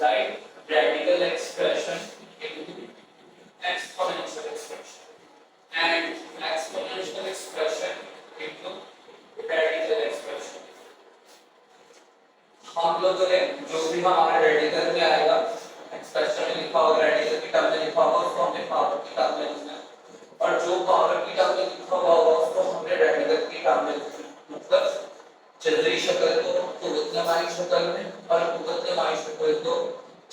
write radical expression into exponential expression and exponential expression into radical expression. हम लोग जो भी हमारा रेडिकल में आएगा एक्सप्रेशन में लिखा होगा, रेडिकल की टर्म में लिखा होगा उसको हमने पावर की टर्म में लिखना है, और जो पावर की टर्म में लिखा हुआ होगा उसको हमने रेडिकल की टर्म में लिखना है। मतलब जल्दी शक्ल को उतनवाई शक्ल में और उतनवाई शक्ल को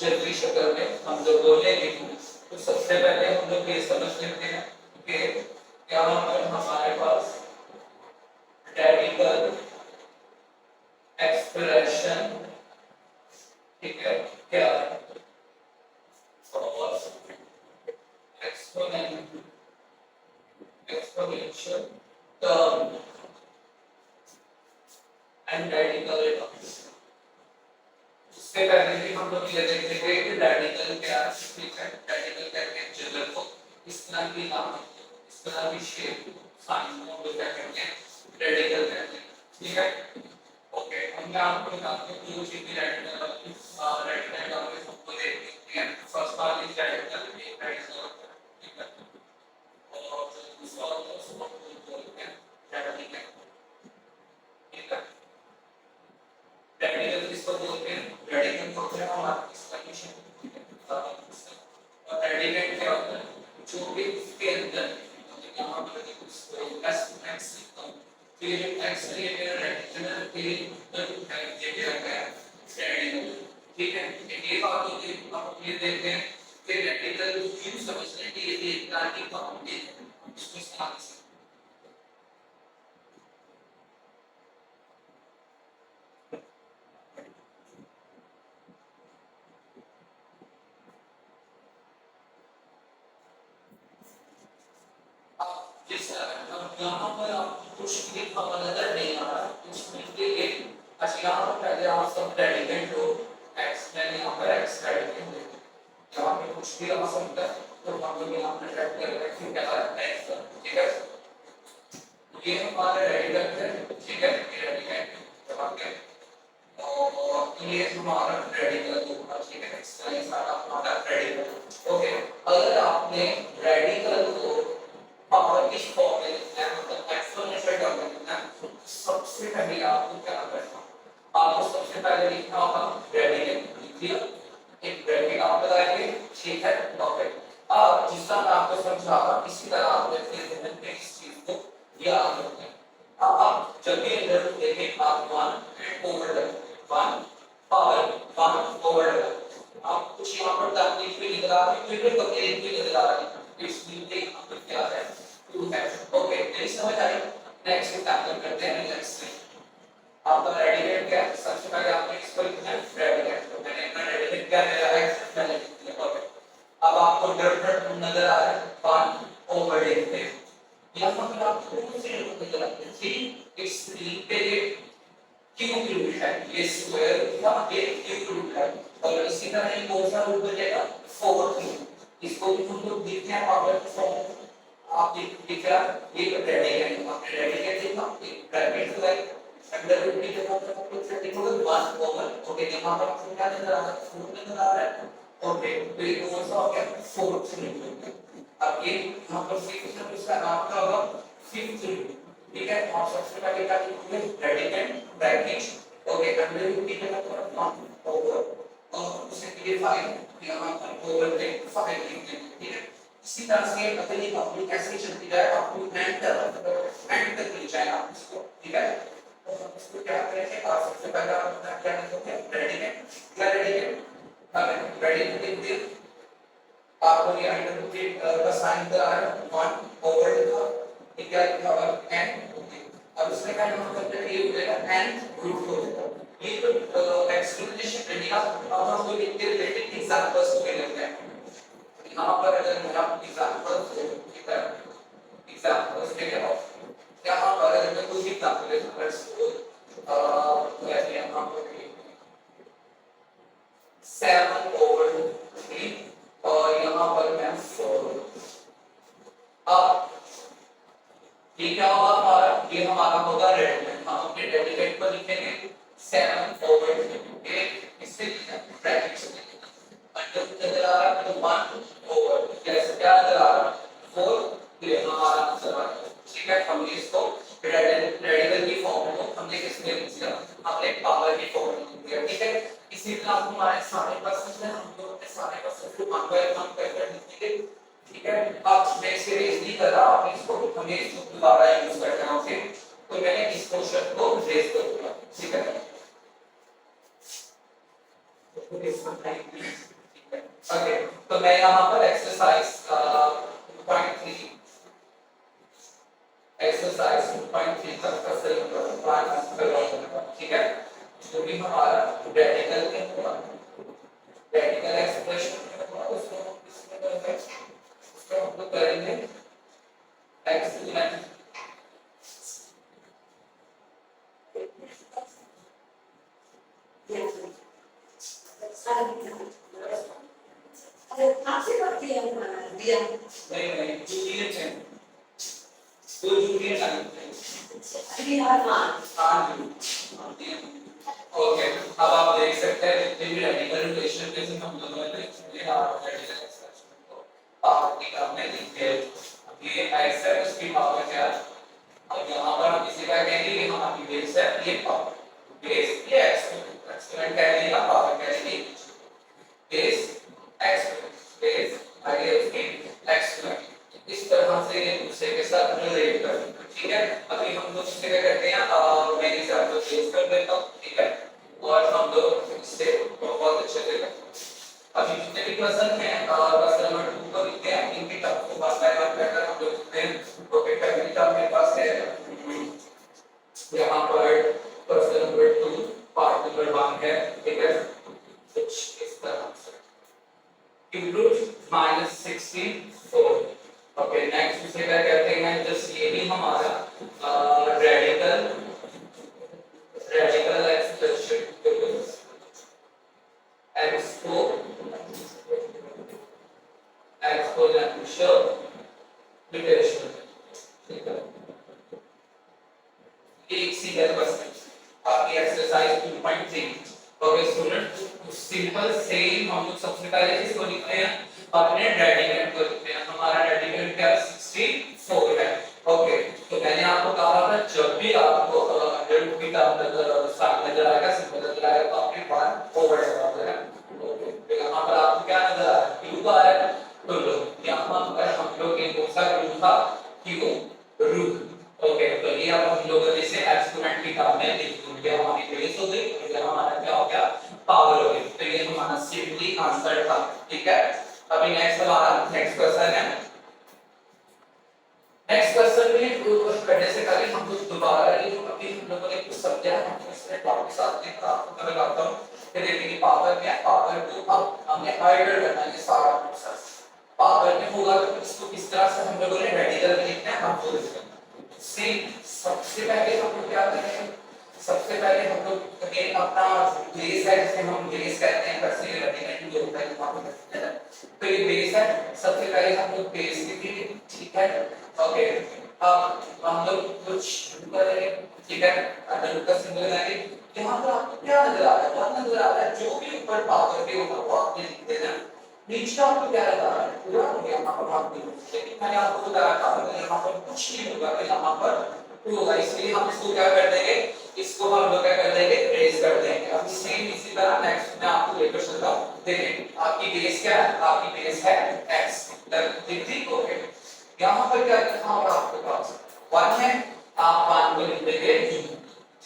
जल्दी शक्ल में हम लोग बोलेंगे। तो सबसे पहले हम लोग ये समझ लेते हैं कि यहाँ पर हमारे पास रेडिकल एक्सप्रेशन, ठीक है, क्या है exponential term and radical terms। इससे पहले भी हम लोग ये देखते थे कि रेडिकल क्या है, ठीक है, रेडिकल कहते हैं जगह को, इस तरह की नाम, इस तरह की शेप, साइन को हम लोग क्या कहते हैं, रेडिकल कहते हैं, ठीक है। ओके, हम आपको बताते हैं दो चीजें रेडिकल का हम सबको देखते हैं। फर्स्ट वाला इज रेडिकल, एक रेडिकल, ठीक है, और दूसरा वाला उसको बोलते हैं रेडिकल, ठीक है। रेडिकल किसको बोलते हैं, रेडिकल को क्या हमारा इस कंडीशन, और रेडिकल क्या होता है, जो भी इसके अंदर यहाँ पर x फिर x के रेडिकल फिर ये क्या है रेडिकल, ठीक है। ये बात होती है। अब ये देखते हैं कि रेडिकल क्यों समझते हैं कि ये एक तरह की बाउंड्री है, इसको इस्तेमाल से यहाँ पर आप कुछ भी खबर नजर नहीं आ रहा, इसमें के लिए अच्छा यहाँ पर पहले आप सब रेडिकेट लो x, मैंने यहाँ पर x रेडिकेट ले, यहाँ पे कुछ भी आ सकता है, तो हम लोग यहाँ पर रेड कर रहे हैं क्या है x, ठीक है। ये हमारा रेडिकेट है, ठीक है, ये रेडिकेट जवाब क्या और ये हमारा रेडिकल होगा, ठीक है, इसका सारा हमारा रेडिकल। ओके, अगर आपने रेडिकल को पावर की फॉर्म में लिखना है, मतलब एक्सपोनेंशियल टर्म में लिखना है, सबसे पहले आपको क्या करना है, आपको सबसे पहले लिखना होगा रेडिकल, लिख लिया, एक ब्रैकेट आप लगाएंगे, ठीक है, परफेक्ट। अब जिस तरह मैं आपको समझाऊंगा इसी तरह आप अपने ध्यान में इस चीज को याद रखें। अब आप जब भी इधर देखें आप 1 ओवर 1 पावर 1 ओवर, आप कुछ यहाँ पर टर्म लिख भी नजर आ रही है, फिर कभी एक भी नजर आ रही है, इसलिए यहाँ पर क्या है 2 है। ओके, नहीं समझ आई, नेक्स्ट एग्जांपल करते हैं। नेक्स्ट आपका रेडिकेट क्या है, सबसे पहले आपने इसको लिखना है रेडिकेट, तो मैंने अपना रेडिकेट क्या ले रहा है मैंने लिख दिया। ओके, अब आपको डॉट नजर आ रहा है 1 ओवर देखते हैं, यहाँ पर आप कौन से नजर आते हैं, सी इट्स 3 पे क्यूब रूट है, ये स्क्वायर का ये क्यूब रूट है, और इसी तरह ये कौन सा रूट बचेगा 4 क्यूब, इसको भी हम लोग देखते हैं पावर फॉर्म। आप दिख रहा ये रेडिकल, आपने रेडिकल देखा एक ब्रैकेट लगाई, अंडर रूट की जगह पर आपको रेडिकल 1 ओवर, ओके, यहाँ पर आपको क्या नजर आ रहा है 4 नजर आ रहा है, ओके, तो ये कौन सा हो गया 4th रूट। अब ये यहाँ पर 6 है, इसका नाम क्या होगा 5th रूट, ठीक है। आप सबसे पहले क्या लिखोगे radical bracket, okay, under root की जगह पर 1 ओवर और उसे ये 5 यहाँ पर ओवर पे 5 लिखते हैं, ठीक है। इसी तरह से अगर ये कंपनी कैसे चलती जाए, आपको एंड तक ले जाए आप इसको, ठीक है। तो हम इसको क्या करेंगे, आप सबसे पहले आप क्या लिखोगे रेडिकल, क्या रेडिकल, अब रेडिकल लिख दिया, आपको ये अंडर रूट का साइन का 1 ओवर लिखा, ठीक है, लिखा और एंड, अब इसमें क्या नोट करते हैं ये हो जाएगा एंड रूट हो जाएगा। ये तो एक्सप्लेनेशन इंडिया, अब हम लोग इनके रिलेटेड एग्जांपल्स को लेते हैं। यहाँ पर अगर मैं आपको एग्जांपल्स देता हूं, एग्जांपल्स के लिए यहाँ पर अगर मैं कोई एग्जांपल लेता हूं, जैसे यहाँ पर 7 ओवर 3 और यहाँ पर मैं 4, अब ये क्या होगा हमारा, ये हमारा होगा रेडिकल, हम अपने रेडिकल पर लिखेंगे 7 ओवर 3, इससे ब्रैकेट नजर आ रहा है तो 1 ओवर कैसे क्या नजर आ रहा है 4 ये हमारा आंसर आ गया ठीक है हमने इसको रेडिकल की फॉर्म को हमने किसमें लिख दिया हमने पावर की फॉर्म में लिख दिया ठीक है इसी तरह आप हमारे सारे क्वेश्चन में हम लोग अपने सारे क्वेश्चन को 1 बाय 1 कर लिखेंगे ठीक है अब मैं इसे रेज नहीं कर रहा आप इसको हमें इसको दोबारा यूज करना है फिर तो मैंने इस क्वेश्चन को रेज कर दूंगा ठीक है ओके तो मैं यहाँ पर एक्सरसाइज 2.3 एक्सरसाइज 2.3 तक का सही करवाऊंगा ठीक है जो भी हमारा रेडिकल के होगा रेडिकल एक्सप्रेशन होगा उसको इसमें करेंगे उसको हम लोग करेंगे एक्सपेरिमेंट आपसे बात किया दिया नहीं जूनियर है वो जूनियर अभी हाँ ओके अब आप देख सकते हैं जितने भी रेडिकल रिलेशन के हम दोनों ने ये रेडिकल एक्सप्रेशन को पावर की टर्म में लिखे अब ये x है उसकी पावर क्या है अब यहाँ पर हम इसी का कहेंगे कि हमारी बेस है ये पावर बेस ये एक्सपेरिमेंट कहेंगे या पावर कहेंगे बेस एक्सपेरिमेंट बेस आगे उसकी एक्सपेरिमेंट इस तरह से ये दूसरे के साथ रिलेट करते हैं ठीक है अभी हम लोग इससे क्या करते हैं मैं एग्जांपल पेश कर देता हूं ठीक है और हम लोग इससे बहुत अच्छे से करते हैं अभी जितने भी क्वेश्चन हैं क्वेश्चन नंबर 2 को लिखते हैं इनकी टर्म को बात बाय बात करकर हम लोग लिखते हैं ओके पहली टर्म मेरे पास है यहाँ पर क्वेश्चन नंबर 2 पार्ट नंबर 1 है ठीक है कुछ इस तरह से इंक्लूड -64 ओके नेक्स्ट इसे क्या कहते हैं जस्ट ये भी हमारा रेडिकल एक्सप्रेशन एक्सपोनेंशियल डिफरेंशियल ठीक है एक सीरियल क्वेश्चन आपकी exercise 2.3 okay student simple same हम लोग सबसे पहले इसको लिखते हैं अपने रेडिकल को लिखते हैं हमारा रेडिकल क्या 64 है ओके तो मैंने आपको कहा था जब भी आपको अंडर की टर्म नजर आएगा सिंपल नजर आएगा तो आपके 1 ओवर है ओके तो यहाँ पर आपको क्या नजर आ रहा है क्यू आ रहा है तो लो यहाँ पर हम लोग एक दूसरा क्यू था क्यू रूट ओके तो ये अब हम लोग इसे एक्सपोनेंट की टर्म में लिख देंगे हमारी बेस हो गई और हमारा क्या हो गया पावर हो गई तो ये हमारा सिंपली आंसर था ठीक है अभी नेक्स्ट हमारा नेक्स्ट क्वेश्चन है नेक्स्ट क्वेश्चन में कुछ करने से पहले हम लोग दोबारा ये जो अभी हम लोगों ने कुछ समझा है हम इसमें टॉपिक साथ में आपको मैं बताता हूं कि देखिए पावर क्या है पावर को अब हमने हाइडर करना है सारा प्रोसेस पावर में होगा तो इसको किस तरह से हम लोगों ने रेडिकल में लिखना है आपको इसका सबसे पहले हम लोग क्या करेंगे सबसे पहले हम लोग अगेन अपना बेस है जिसे हम बेस कहते हैं वैसे रेडिकल जो होता है वहां पर तो ये बेस है सबसे पहले हम लोग बेस लिखेंगे ठीक है ओके अब हम लोग कुछ करेंगे ठीक है अंडर का सिंबल लगाएंगे यहाँ पर आपको क्या नजर आ रहा है बहुत नजर आ रहा है जो भी ऊपर पावर पे होगा वो आपने लिख देना नीचे आपको क्या लगा रहा है पूरा हो गया यहाँ पर आप लेकिन मैंने आपको बताया था अगर यहाँ पर कुछ नहीं होगा तो यहाँ पर होगा इसलिए हम इसको क्या कर देंगे इसको हम लोग क्या कर देंगे रेज कर देंगे अब सेम इसी तरह नेक्स्ट मैं आपको लेकर चलता हूं देखिए आपकी बेस क्या है आपकी बेस है x ठीक ओके यहां पर क्या लिखा होगा आपके पास 1 है आप 1 को लिख देंगे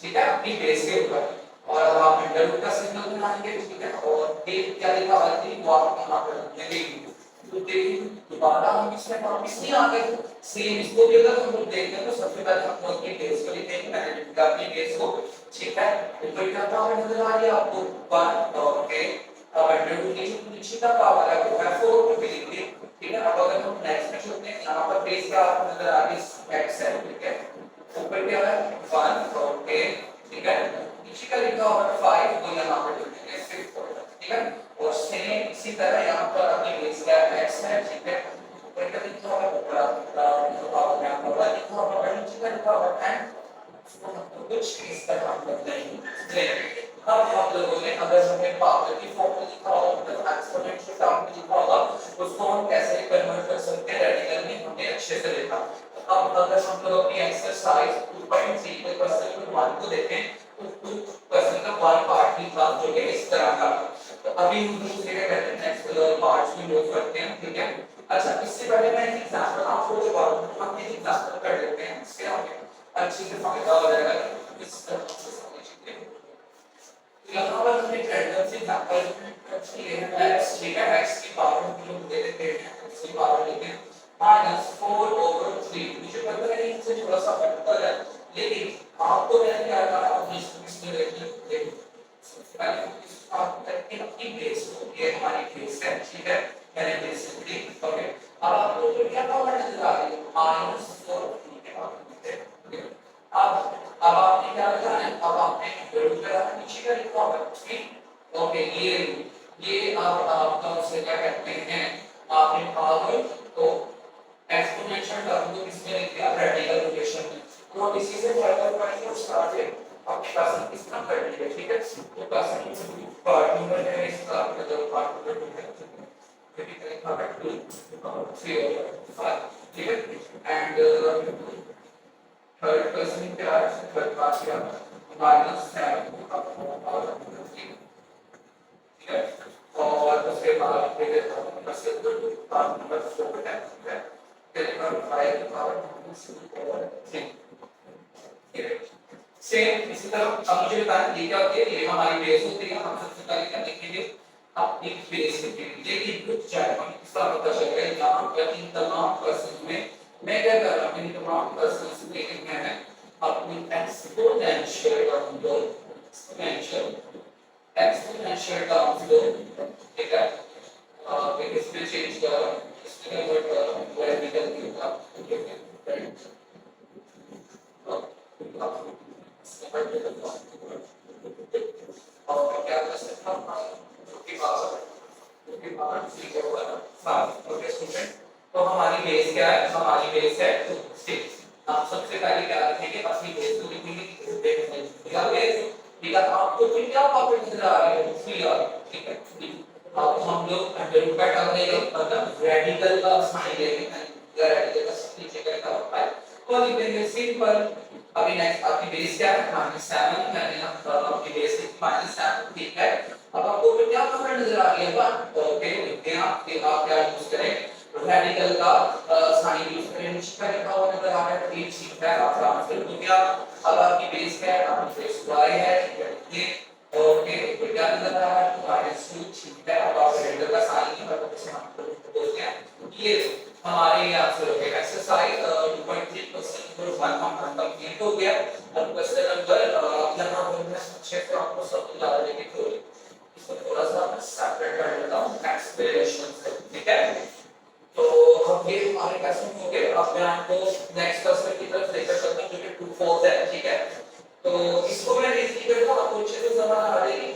ठीक है अपनी बेस के ऊपर और अब आप अंडर रूट का सिंबल बनाएंगे ठीक है और एक क्या लिखा हुआ है वो आप यहां पर लिख देंगे तो देखिए दोबारा हम इसमें वापस नहीं आ गए सेम इसको भी अगर हम लोग देखते हैं तो सबसे पहले हम लोग अपनी बेस को लिखेंगे मैंने लिखा अपनी बेस को ठीक है तो क्या पावर नजर आ रही है आपको 1 ओके अब अंडर रूट के नीचे का पावर है वो है 4 को भी लिख दिए ठीक है अब अगर हम नेक्स्ट में चलते हैं यहां पर बेस क्या नजर आ रही है x है ठीक है ऊपर क्या है 1 ओके ठीक है नीचे का लिखा हुआ है 5 तो यहां पर लिखेंगे 6 ठीक है और सेम इसी तरह यहां पर अपनी बेस क्या है x है ठीक है ऊपर का लिखा हुआ है ऊपर पावर यहां पर लिखा हुआ है नीचे का लिखा हुआ है कुछ इस तरह हम करते हैं अब आप लोगों ने अगर हमें पावर की फॉर्मूला लिखा हो तो एक्सपोनेंशियल टर्म में लिखा होगा उसको हम कैसे कन्वर्ट कर सकते हैं रेडिकल में हमने अच्छे से देखा। अब अगर हम लोग अपनी एक्सरसाइज 2.3 के क्वेश्चन नंबर 1 को देखें तो क्वेश्चन का वन पार्ट ही था जो कि इस तरह का। तो अभी हम दूसरे के कहते हैं नेक्स्ट पार्ट्स में लोग करते हैं, ठीक है। अच्छा, इससे पहले मैं एक एग्जांपल आपको जो बताऊंगा, हम एक एग्जांपल कर लेते हैं, इससे हमें अच्छे से फायदा हो जाएगा इस तरह से समझिए। यहाँ पर हमने रैंडम से एग्जांपल लिए हैं x, ठीक है, x की पावर हम लोग दे देते हैं, x की पावर लेते हैं -4/3। मुझे पता है इससे थोड़ा सा फर्क है, लेकिन आपको मैंने क्या कहा अपनी इसमें देखिए सबसे पहले आप करके अपनी बेस को, ये हमारी बेस है, ठीक है, मैंने बेस ली, ओके। अब आपको जो क्या पावर नजर आ रही है -4, ठीक है। अब आपने क्या करना है, अब आपने जरूर करना नीचे का लिखा होगा, ठीक, ओके। ये आपका उसे क्या कहते हैं, आपने पावर तो एक्सपोनेंशियल टर्म को किसमें लिख दिया, रेडिकल रोटेशन में। तो हम इसी से फर्दर पढ़ेंगे उसका आगे आपके पास इसका कर लीजिए, ठीक है। तो क्लास पार्ट नंबर है इसका, मतलब पार्ट नंबर 2 है, typically part 2 3 or 5, ठीक है। एंड थर्ड क्वेश्चन क्या है, थर्ड पार्ट क्या है -7 और 3, ठीक है। और उसके बाद फिर क्वेश्चन पार्ट नंबर 4 है, ठीक है। फिर नंबर 5 की पावर -3, ठीक है। सेम इसी तरह अब मुझे बताएं ये क्या होती है, ये हमारी बेस होती है। हम सबसे पहले क्या लिखेंगे, अपनी बेस लिखेंगे, लेकिन कुछ जाएगा इसका पता चलेगा यहाँ पर इन तमाम क्वेश्चन में मैं क्या कर रहा हूँ, इन तमाम क्वेश्चन में मैंने अपनी एक्सपोनेंशियल टर्म लो, एक्सपोनेंशियल टर्म लो, ठीक है। फिर इसमें चेंज करो, इसमें कन्वर्ट करो रेडिकल की तरफ, ठीक है। और क्या कर सकता हूँ क्योंकि पावर ठीक होगा 7, ओके स्टूडेंट। तो हमारी बेस क्या है, हमारी बेस है 6। आप सबसे पहले क्या रखेंगे, अपनी बेस को लिखेंगे, देखिए बेस, ठीक है। आपको फिर क्या पावर नजर आ रही है, 3 आ रही है, ठीक है। अब हम लोग अंडर रूट का टर्म लेंगे, मतलब रेडिकल का साइन लेंगे, रेडिकल का नीचे का होता है तो लिखेंगे सिंपल। अभी नेक्स्ट आपकी बेस क्या है, -7, मैंने आपकी बेस -7, ठीक है। अब आपको फिर क्या पावर नजर आ रही है, 1, ओके। लिखते हैं आप कि आप क्या यूज करें, रेडिकल का साइन यूज करें, नीचे का लिखा हुआ नजर आ रहा है, ठीक है। आप ट्रांसफर हो गया। अब आपकी बेस क्या है, आपकी बेस y है, ठीक है, ओके। तो क्या नजर आ रहा है, -2, ठीक है। अब आप रेडिकल का साइन ही मतलब इसे हम बोलते हैं। ये हमारे आंसर हो गया एक्सरसाइज 2.3 क्वेश्चन नंबर 1 हमारा कंप्लीट हो गया। अब क्वेश्चन नंबर यहां पर मैं अच्छे से आपको सब बता देंगे, तो इसको थोड़ा सा मैं सेपरेट कर लेता हूं एक्सप्लेनेशन से, ठीक है। तो अब ये हमारे क्वेश्चन हो गए। अब मैं आपको नेक्स्ट क्वेश्चन की तरफ लेकर चलता हूं जो कि 2/4 है, ठीक है। तो इसको मैं इजीली करता हूं, आपको अच्छे से समझ आ जाएगी।